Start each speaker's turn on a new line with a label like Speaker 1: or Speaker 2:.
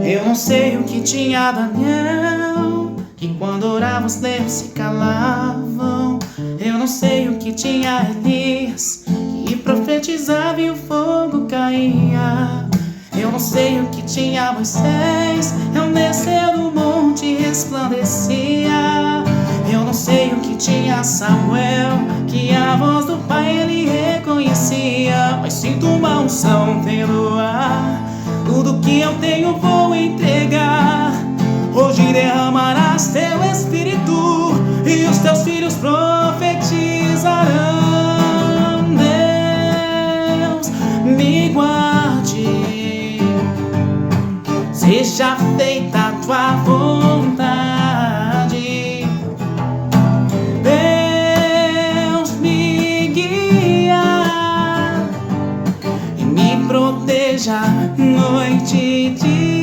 Speaker 1: Eu não sei o que tinha Daniel, que quando orava os leões se calavam. Eu não sei o que tinha Elias, que profetizava e o fogo caía. Eu não sei o que tinha Moisés, ao descer do monte resplandecia. Eu não sei o que tinha Samuel, que a voz do Pai ele reconhecia. Mas sinto uma unção pelo ar, tudo que eu tenho vou entregar. Hoje derramarás teu Espírito e os teus filhos profetizarão. Deus me guarde, seja feita a tua vontade. Deus me guia e me proteja noite e dia.